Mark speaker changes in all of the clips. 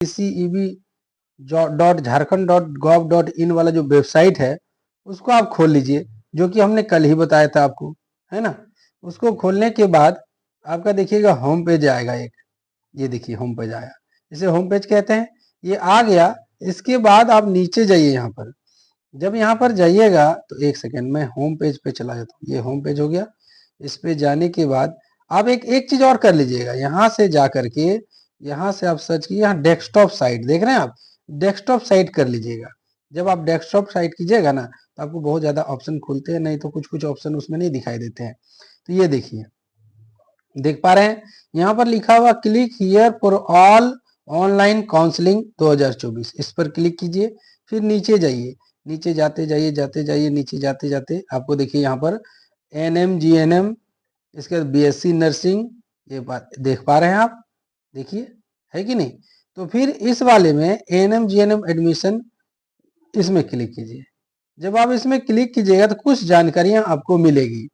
Speaker 1: CEB .झारखंड.gov.in वाला जो website है उसको आप खोल लीजिए, जो कि हमने कल ही बताया था आपको, है ना। उसको खोलने के बाद आपका देखिएगा होम पेज आएगा एक, ये देखिए होम पेज आया, इसे होम पेज कहते हैं। ये आ गया, इसके बाद आप नीचे जाइए यहाँ पर। जब यहाँ पर जाइएगा तो एक सेकेंड में होम पेज पे चला जाता हूँ, ये होम पेज हो गया। इस पे जाने के बाद आप एक चीज और कर लीजिएगा, यहाँ से जा करके यहाँ से आप सर्च कीजिए, यहाँ डेस्कटॉप साइट देख रहे हैं आप, डेस्कटॉप साइट कर लीजिएगा। जब आप डेस्कटॉप साइट कीजिएगा ना तो आपको बहुत ज्यादा ऑप्शन खुलते हैं, नहीं तो कुछ कुछ ऑप्शन उसमें नहीं दिखाई देते हैं। तो ये देखिए, देख पा रहे हैं यहाँ पर लिखा हुआ click here for all online counselling 2024, इस पर क्लिक कीजिए। फिर नीचे जाइए, नीचे जाते जाइए नीचे जाते जाते आपको देखिए यहाँ पर NM GNM, इसके बाद BSc नर्सिंग, ये बात देख पा रहे हैं आप, देखिए है कि नहीं। तो फिर इस वाले में NM GNM एडमिशन, इसमें क्लिक कीजिए। जब आप इसमें क्लिक कीजिएगा तो कुछ जानकारियां आपको मिलेगी।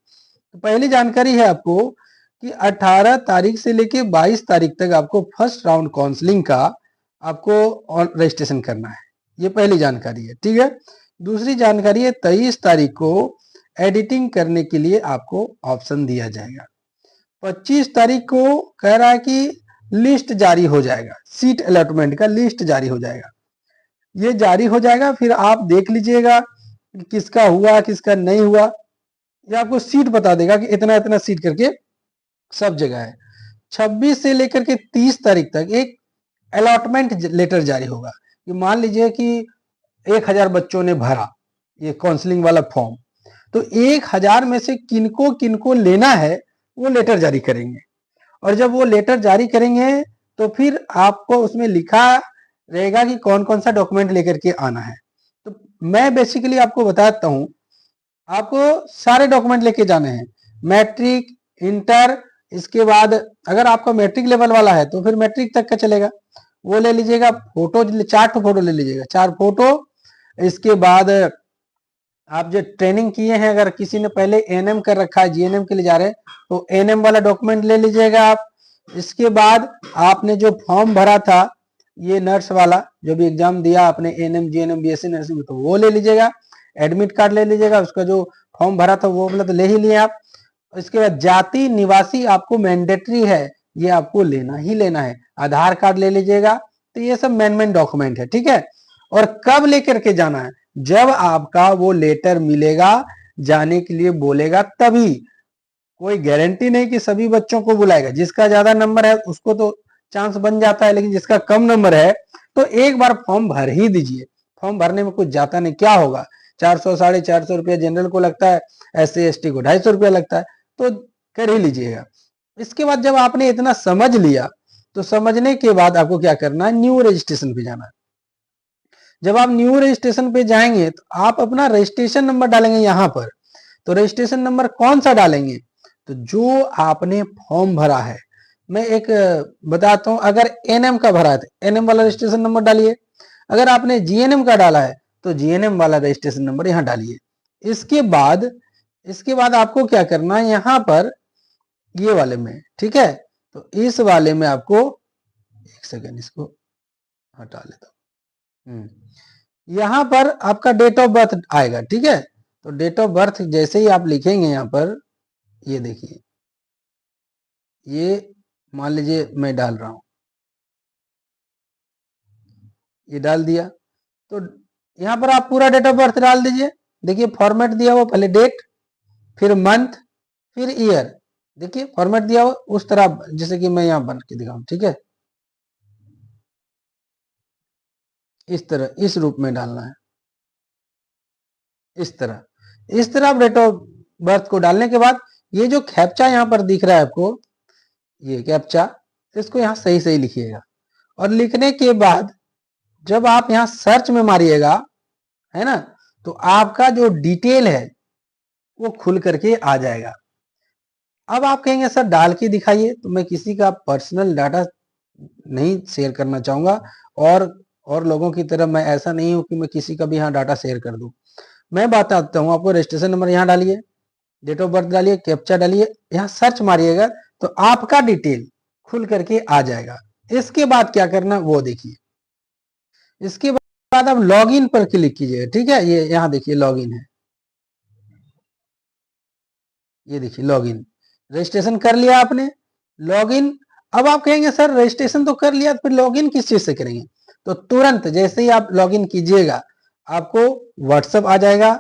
Speaker 1: तो पहली जानकारी है आपको कि 18 तारीख से लेके 22 तारीख तक आपको फर्स्ट राउंड काउंसलिंग का आपको रजिस्ट्रेशन करना है, ये पहली जानकारी है, ठीक है। दूसरी जानकारी है 23 तारीख को एडिटिंग करने के लिए आपको ऑप्शन दिया जाएगा। 25 तारीख को कह रहा है कि लिस्ट जारी हो जाएगा, सीट अलॉटमेंट का लिस्ट जारी हो जाएगा, ये जारी हो जाएगा। फिर आप देख लीजिएगा किसका हुआ किसका नहीं हुआ, ये आपको सीट बता देगा कि इतना इतना सीट करके सब जगह है। 26 से लेकर के 30 तारीख तक एक अलॉटमेंट लेटर जारी होगा, कि मान लीजिए कि 1000 बच्चों ने भरा ये काउंसलिंग वाला फॉर्म, तो 1000 में से किनको किनको लेना है वो लेटर जारी करेंगे। और जब वो लेटर जारी करेंगे तो फिर आपको उसमें लिखा रहेगा कि कौन कौन सा डॉक्यूमेंट लेकर के आना है। तो मैं बेसिकली आपको बताता हूं, आपको सारे डॉक्यूमेंट लेके जाने हैं, मैट्रिक, इंटर, इसके बाद अगर आपका मैट्रिक लेवल वाला है तो फिर मैट्रिक तक का चलेगा, वो ले लीजिएगा। फोटो 4 फोटो ले लीजिएगा, 4 फोटो। इसके बाद आप जो ट्रेनिंग किए हैं, अगर किसी ने पहले NM कर रखा है, GNM के लिए जा रहे हैं, तो NM वाला डॉक्यूमेंट ले लीजिएगा आप। इसके बाद आपने जो फॉर्म भरा था ये नर्स वाला, जो भी एग्जाम दिया आपने NM GNM BSc नर्सिंग, तो वो ले लीजिएगा। एडमिट कार्ड ले लीजिएगा, उसका जो फॉर्म भरा था वो वाला तो ले ही लिए आप। इसके बाद जाति निवासी आपको मैंडेटरी है, ये आपको लेना ही लेना है। आधार कार्ड ले लीजिएगा। तो ये सब मेन डॉक्यूमेंट है, ठीक है। और कब लेकर के जाना है, जब आपका वो लेटर मिलेगा, जाने के लिए बोलेगा तभी। कोई गारंटी नहीं कि सभी बच्चों को बुलाएगा, जिसका ज्यादा नंबर है उसको तो चांस बन जाता है, लेकिन जिसका कम नंबर है तो एक बार फॉर्म भर ही दीजिए। फॉर्म भरने में कुछ जाता नहीं, क्या होगा, 400 450 रुपया जनरल को लगता है, SC ST को 250 रुपया लगता है, तो कर ही लीजिएगा। इसके बाद जब आपने इतना समझ लिया तो समझने के बाद आपको क्या करना है, न्यू रजिस्ट्रेशन पे जाना है। जब आप न्यू रजिस्ट्रेशन पे जाएंगे तो आप अपना रजिस्ट्रेशन नंबर डालेंगे यहाँ पर। तो रजिस्ट्रेशन नंबर कौन सा डालेंगे, तो जो आपने फॉर्म भरा है। मैं एक बताता हूं, अगर NM का भरा है तो NM वाला रजिस्ट्रेशन नंबर डालिए, अगर आपने GNM का डाला है तो GNM वाला रजिस्ट्रेशन नंबर यहाँ डालिए। इसके बाद आपको क्या करना है, यहाँ पर ये वाले में, ठीक है। तो इस वाले में आपको, एक सेकेंड इसको हटा लेता हूं, यहाँ पर आपका डेट ऑफ बर्थ आएगा, ठीक है। तो डेट ऑफ बर्थ जैसे ही आप लिखेंगे यहाँ पर, ये देखिए, ये मान लीजिए मैं डाल रहा हूं, ये डाल दिया। तो यहाँ पर आप पूरा डेट ऑफ बर्थ डाल दीजिए। देखिए फॉर्मेट दिया हुआ, पहले डेट, फिर मंथ, फिर ईयर। देखिए फॉर्मेट दिया हुआ उस तरह, जैसे कि मैं यहाँ बन के दिखाऊं, ठीक है। इस तरह, इस रूप में डालना है, इस तरह आप डेट ऑफ बर्थ को डालने के बाद ये जो कैप्चा यहाँ पर दिख रहा है आपको, ये कैप्चा, इसको यहाँ सही सही लिखिएगा। और लिखने के बाद जब आप यहाँ सर्च में मारिएगा, है ना, तो आपका जो डिटेल है वो खुल करके आ जाएगा। अब आप कहेंगे सर डाल के दिखाइए, तो मैं किसी का पर्सनल डाटा नहीं शेयर करना चाहूंगा, और लोगों की तरह मैं ऐसा नहीं हूं कि मैं किसी का भी यहाँ डाटा शेयर कर दूं। मैं बताता हूं आपको, रजिस्ट्रेशन नंबर यहाँ डालिए, डेट ऑफ बर्थ डालिए, कैप्चा डालिए, यहाँ सर्च मारिएगा तो आपका डिटेल खुल करके आ जाएगा। इसके बाद क्या करना वो देखिए, इसके बाद आप लॉगिन पर क्लिक कीजिएगा, ठीक है। ये यहाँ देखिए लॉगिन है, ये देखिए लॉगिन, रजिस्ट्रेशन कर लिया आपने, लॉगिन। अब आप कहेंगे सर रजिस्ट्रेशन तो कर लिया, फिर लॉगिन किस चीज से करेंगे? तो तुरंत जैसे ही आप लॉगिन कीजिएगा आपको व्हाट्सएप आ जाएगा,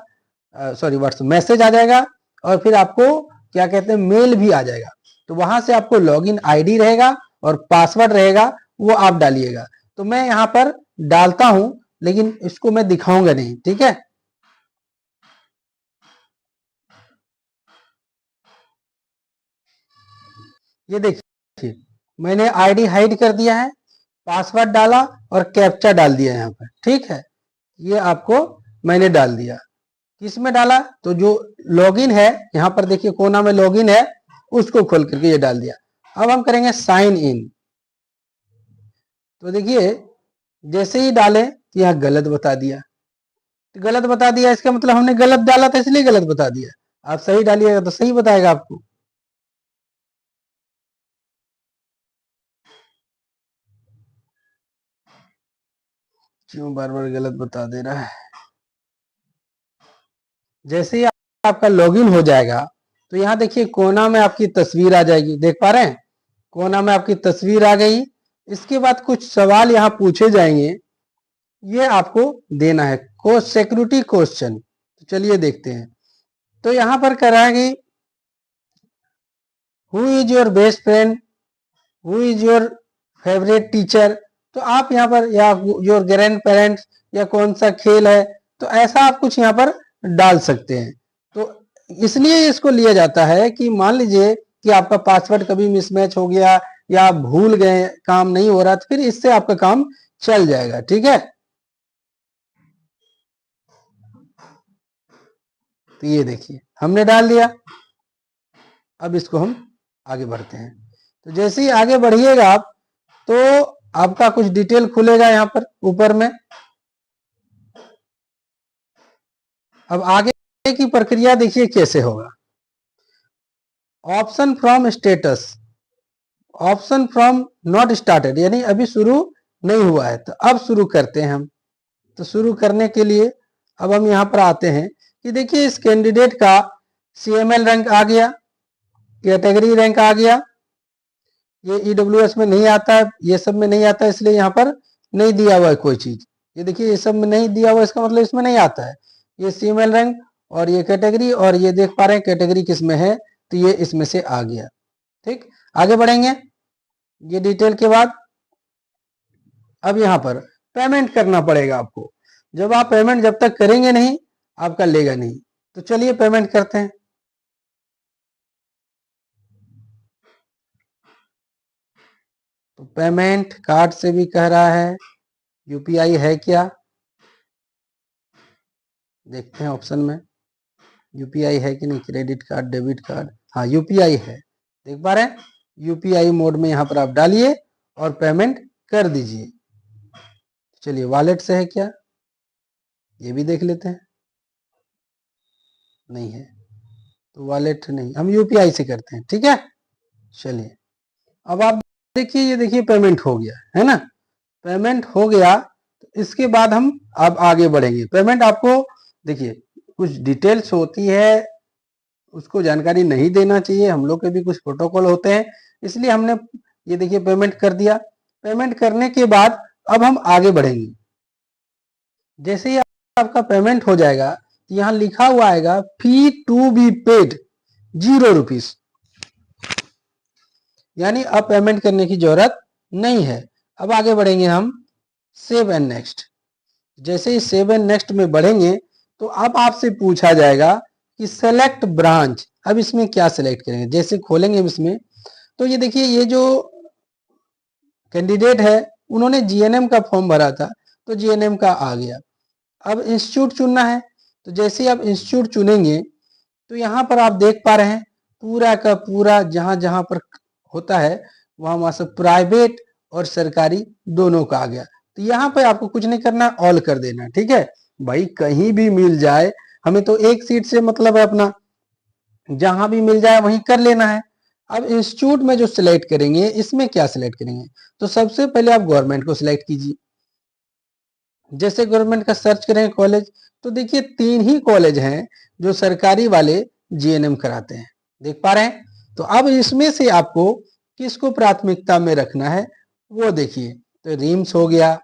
Speaker 1: सॉरी व्हाट्सएप मैसेज आ जाएगा, और फिर आपको क्या कहते हैं मेल भी आ जाएगा। तो वहां से आपको लॉगिन आईडी रहेगा और पासवर्ड रहेगा, वो आप डालिएगा। तो मैं यहाँ पर डालता हूं, लेकिन इसको मैं दिखाऊंगा नहीं, ठीक है। ये देखिए मैंने आईडी हाइड कर दिया है, पासवर्ड डाला और कैप्चा डाल दिया यहाँ पर, ठीक है। ये आपको मैंने डाल दिया। किस में डाला? तो जो लॉगिन है यहाँ पर देखिए कोना में लॉगिन है, उसको खोल करके ये डाल दिया। अब हम करेंगे साइन इन। तो देखिए जैसे ही डाले तो यह गलत बता दिया, तो गलत बता दिया इसका मतलब हमने गलत डाला था इसलिए गलत बता दिया। आप सही डालिएगा तो सही बताएगा आपको। क्यों बार बार गलत बता दे रहा है? जैसे ही आपका लॉगिन हो जाएगा तो यहाँ देखिए कोना में आपकी तस्वीर आ जाएगी, देख पा रहे हैं? कोना में आपकी तस्वीर आ गई। इसके बाद कुछ सवाल यहाँ पूछे जाएंगे, ये आपको देना है, सिक्योरिटी क्वेश्चन। तो चलिए देखते हैं। तो यहाँ पर कराएंगे who is your best friend, who is your favourite teacher. तो आप यहाँ पर या योर ग्रैंड पेरेंट्स, या कौन सा खेल है, तो ऐसा आप कुछ यहाँ पर डाल सकते हैं। तो इसलिए इसको लिया जाता है कि मान लीजिए कि आपका पासवर्ड कभी मिसमैच हो गया या आप भूल गए, काम नहीं हो रहा, तो फिर इससे आपका काम चल जाएगा, ठीक है। तो ये देखिए हमने डाल दिया। अब इसको हम आगे बढ़ते हैं। तो जैसे ही आगे बढ़िएगा आप, तो आपका कुछ डिटेल खुलेगा यहाँ पर ऊपर में। अब आगे की प्रक्रिया देखिए कैसे होगा। Option from status, option from not started, यानी अभी शुरू नहीं हुआ है, तो अब शुरू करते हैं हम। तो शुरू करने के लिए अब हम यहाँ पर आते हैं कि देखिए इस कैंडिडेट का CML रैंक आ गया, कैटेगरी रैंक आ गया। ये EWS में नहीं आता है, ये सब में नहीं आता है, इसलिए यहाँ पर नहीं दिया हुआ है कोई चीज। ये देखिए ये सब में नहीं दिया हुआ, इसका मतलब इसमें नहीं आता है। ये CML रैंक और ये कैटेगरी, और ये देख पा रहे हैं कैटेगरी किस में है, तो ये इसमें से आ गया। ठीक, आगे बढ़ेंगे। ये डिटेल के बाद अब यहाँ पर पेमेंट करना पड़ेगा आपको। जब आप पेमेंट जब तक करेंगे नहीं आपका लेगा नहीं। तो चलिए पेमेंट करते हैं। तो पेमेंट कार्ड से भी कह रहा है, UPI है क्या, देखते हैं ऑप्शन में UPI है कि नहीं, क्रेडिट कार्ड, डेबिट कार्ड, हाँ UPI है, देख पा रहे हैं। UPI मोड में यहाँ पर आप डालिए और पेमेंट कर दीजिए। चलिए वॉलेट से है क्या, ये भी देख लेते हैं। नहीं है तो वॉलेट नहीं, हम UPI से करते हैं, ठीक है। चलिए अब आप देखिए, ये देखिए पेमेंट हो गया है ना, पेमेंट हो गया। तो इसके बाद हम अब आगे बढ़ेंगे। पेमेंट आपको देखिए कुछ डिटेल्स होती है, उसको जानकारी नहीं देना चाहिए, हम लोग के भी कुछ प्रोटोकॉल होते हैं, इसलिए हमने ये देखिए पेमेंट कर दिया। पेमेंट करने के बाद अब हम आगे बढ़ेंगे। जैसे ही आपका पेमेंट हो जाएगा तो यहाँ लिखा हुआ आएगा फी टू बी पेड ₹0, यानी अब पेमेंट करने की जरूरत नहीं है। अब आगे बढ़ेंगे हम सेव एंड नेक्स्ट। जैसे ही सेव एंड नेक्स्ट में बढ़ेंगे तो अब आपसे पूछा जाएगा कि सेलेक्ट ब्रांच। अब इसमें क्या सेलेक्ट करेंगे, जैसे खोलेंगे इसमें तो ये देखिए ये जो कैंडिडेट है उन्होंने GNM का फॉर्म भरा था, तो GNM का आ गया। अब इंस्टीट्यूट चुनना है, तो जैसे ही आप इंस्टीट्यूट चुनेंगे तो यहाँ पर आप देख पा रहे हैं पूरा का पूरा जहां जहां पर होता है वहां वहां से प्राइवेट और सरकारी दोनों का आ गया। तो यहाँ पे आपको कुछ नहीं करना, ऑल कर देना, ठीक है भाई। कहीं भी मिल जाए, हमें तो एक सीट से मतलब है अपना, जहां भी मिल जाए वहीं कर लेना है। अब इंस्टीट्यूट में जो सिलेक्ट करेंगे इसमें क्या सिलेक्ट करेंगे, तो सबसे पहले आप गवर्नमेंट को सिलेक्ट कीजिए। जैसे गवर्नमेंट का सर्च करेंगे कॉलेज, तो देखिए 3 ही कॉलेज हैं जो सरकारी वाले जीएनएम कराते हैं, देख पा रहे हैं। तो अब इसमें से आपको किसको प्राथमिकता में रखना है वो देखिए। तो रिम्स हो गया,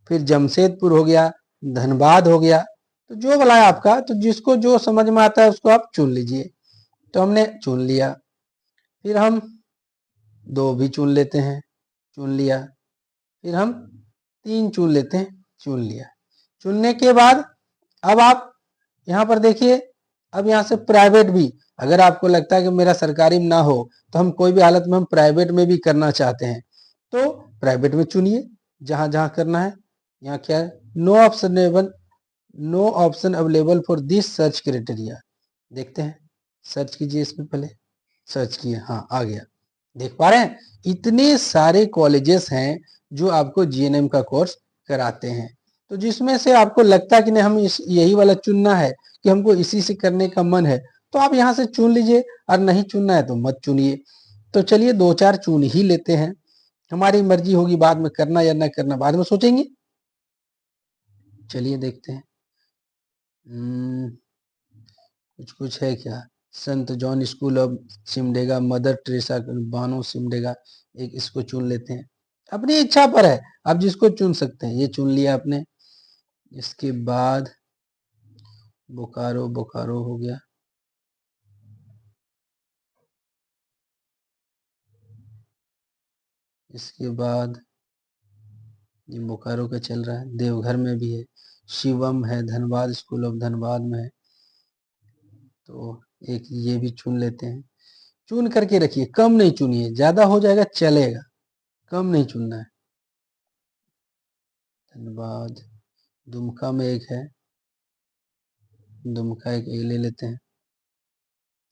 Speaker 1: फिर जमशेदपुर हो गया, धनबाद हो गया, तो जो वाला है आपका, तो जिसको जो समझ में आता है उसको आप चुन लीजिए। तो हमने चुन लिया, फिर हम 2 भी चुन लेते हैं, चुन लिया, फिर हम 3 चुन लेते हैं, चुन लिया। चुनने के बाद अब आप यहाँ पर देखिए, अब यहाँ से प्राइवेट भी, अगर आपको लगता है कि मेरा सरकारी में ना हो तो हम कोई भी हालत में हम प्राइवेट में भी करना चाहते हैं, तो प्राइवेट में चुनिए जहां जहां करना है। यहाँ क्या है, no option available for this search criteria. देखते हैं, सर्च कीजिए इसमें, पहले सर्च किए, हाँ आ गया। देख पा रहे हैं, इतने सारे कॉलेजेस हैं जो आपको जीएनएम का कोर्स कराते हैं। तो जिसमें से आपको लगता है कि नहीं हम यही वाला चुनना है, कि हमको इसी से करने का मन है, तो आप यहाँ से चुन लीजिए, और नहीं चुनना है तो मत चुनिए। तो चलिए 2-4 चुन ही लेते हैं, हमारी मर्जी होगी बाद में करना या न करना बाद में सोचेंगे। चलिए देखते हैं। कुछ कुछ है क्या, संत John school of Simdega, mother Teresa Bano Simdega, एक इसको चुन लेते हैं। अपनी इच्छा पर है, आप जिसको चुन सकते हैं। ये चुन लिया आपने। इसके बाद बोकारो, बोकारो हो गया। इसके बाद ये बोकारो का चल रहा है, देवघर में भी है, शिवम है, धनबाद स्कूल ऑफ धनबाद में है। तो एक ये भी चुन लेते हैं। चुन करके रखिए, कम नहीं चुनिए, ज्यादा हो जाएगा चलेगा, कम नहीं चुनना है। धनबाद, दुमका में एक है, दुमका एक ले लेते हैं।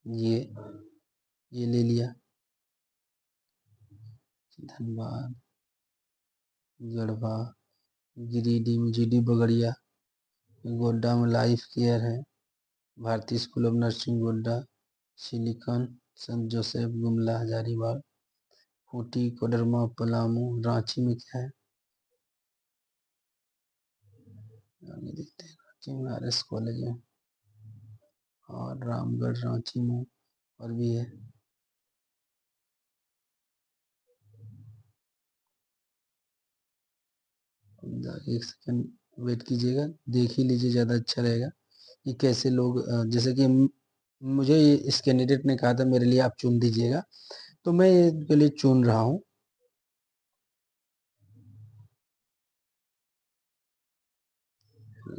Speaker 1: ये ले लिया। धनबाद, गढ़वा, गिरिडीह में जीडी बगड़िया, गोड्डा में लाइफ केयर है, Bharatiya school of nursing Godda, silicon, saint Joseph Gumla Hazaribagh, Khunti, Koderma, Palamu, Ranchi में क्या है, आगे देखते हैं। रांची में आरएस कॉलेज है, और रामगढ़ रांची में और भी है। एक सेकंड वेट कीजिएगा, देख ही लीजिए, ज़्यादा अच्छा रहेगा कि कैसे लोग, जैसे कि मुझे इस कैंडिडेट ने कहा था मेरे लिए आप चुन दीजिएगा, तो मैं इसके लिए चुन रहा हूँ।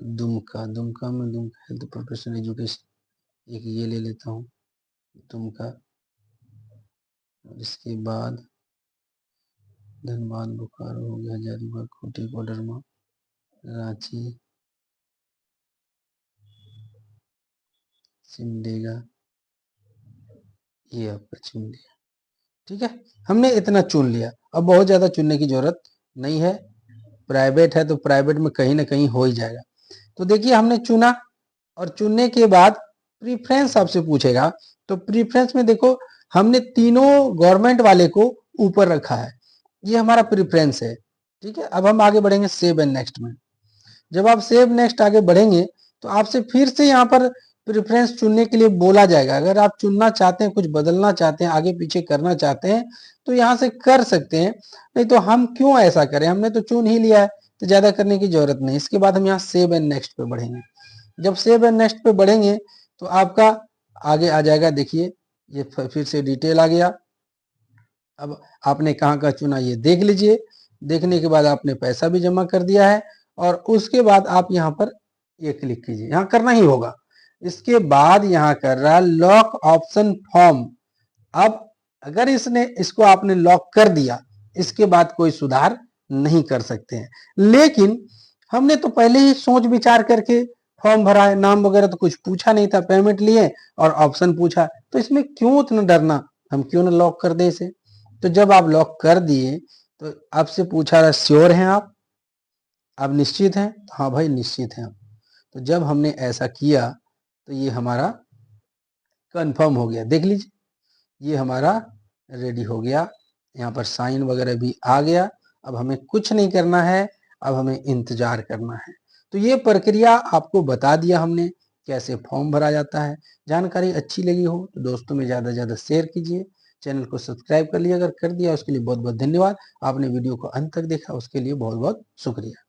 Speaker 1: दुमका, दुमका में दुमका हेल्थ प्रोफेशनल एजुकेशन, एक ये ले लेता हूँ दुमका। और इसके बाद धनबाद, बोकारो हो गया, हजारीबाग, खूंटी, कोडरमा, रांची, सिमडेगा, ये आपका चुन लिया। ठीक है, हमने इतना चुन लिया, अब बहुत ज्यादा चुनने की जरूरत नहीं है। प्राइवेट है तो प्राइवेट में कहीं ना कहीं हो ही जाएगा। तो देखिए हमने चुना, और चुनने के बाद प्रीफ्रेंस आपसे पूछेगा। तो प्रीफ्रेंस में देखो, हमने तीनों गवर्नमेंट वाले को ऊपर रखा है, ये हमारा प्रीफ्रेंस है। ठीक है, अब हम आगे बढ़ेंगे सेव एंड नेक्स्ट में। जब आप सेव नेक्स्ट आगे बढ़ेंगे तो आपसे फिर से यहाँ पर प्रेफरेंस चुनने के लिए बोला जाएगा। अगर आप चुनना चाहते हैं, कुछ बदलना चाहते हैं, आगे पीछे करना चाहते हैं, तो यहाँ से कर सकते हैं। नहीं तो हम क्यों ऐसा करें, हमने तो चुन ही लिया है, तो ज्यादा करने की जरूरत नहीं। इसके बाद हम यहाँ सेव एंड नेक्स्ट पे बढ़ेंगे। जब सेव एंड नेक्स्ट पे बढ़ेंगे तो आपका आगे आ जाएगा, देखिए ये फिर से डिटेल आ गया। अब आपने कहाँ का चुना ये देख लीजिए। देखने के बाद आपने पैसा भी जमा कर दिया है, और उसके बाद आप यहाँ पर ये क्लिक कीजिए, यहाँ करना ही होगा। इसके बाद यहाँ कर रहा है लॉक ऑप्शन फॉर्म। अब अगर इसने इसको आपने लॉक कर दिया, इसके बाद कोई सुधार नहीं कर सकते हैं। लेकिन हमने तो पहले ही सोच विचार करके फॉर्म भरा है, नाम वगैरह तो कुछ पूछा नहीं था, पेमेंट लिए और ऑप्शन पूछा, तो इसमें क्यों इतना डरना, हम क्यों ना लॉक कर दे इसे। तो जब आप लॉक कर दिए तो आपसे पूछा रहा श्योर हैं आप निश्चित हैं, तो हाँ भाई निश्चित हैं। तो जब हमने ऐसा किया तो ये हमारा कंफर्म हो गया, देख लीजिए ये हमारा रेडी हो गया। यहाँ पर साइन वगैरह भी आ गया। अब हमें कुछ नहीं करना है, अब हमें इंतजार करना है। तो ये प्रक्रिया आपको बता दिया हमने, कैसे फॉर्म भरा जाता है। जानकारी अच्छी लगी हो तो दोस्तों में ज़्यादा से ज़्यादा शेयर कीजिए। चैनल को सब्सक्राइब कर लिया, अगर कर दिया उसके लिए बहुत बहुत धन्यवाद। आपने वीडियो को अंत तक देखा उसके लिए बहुत बहुत शुक्रिया।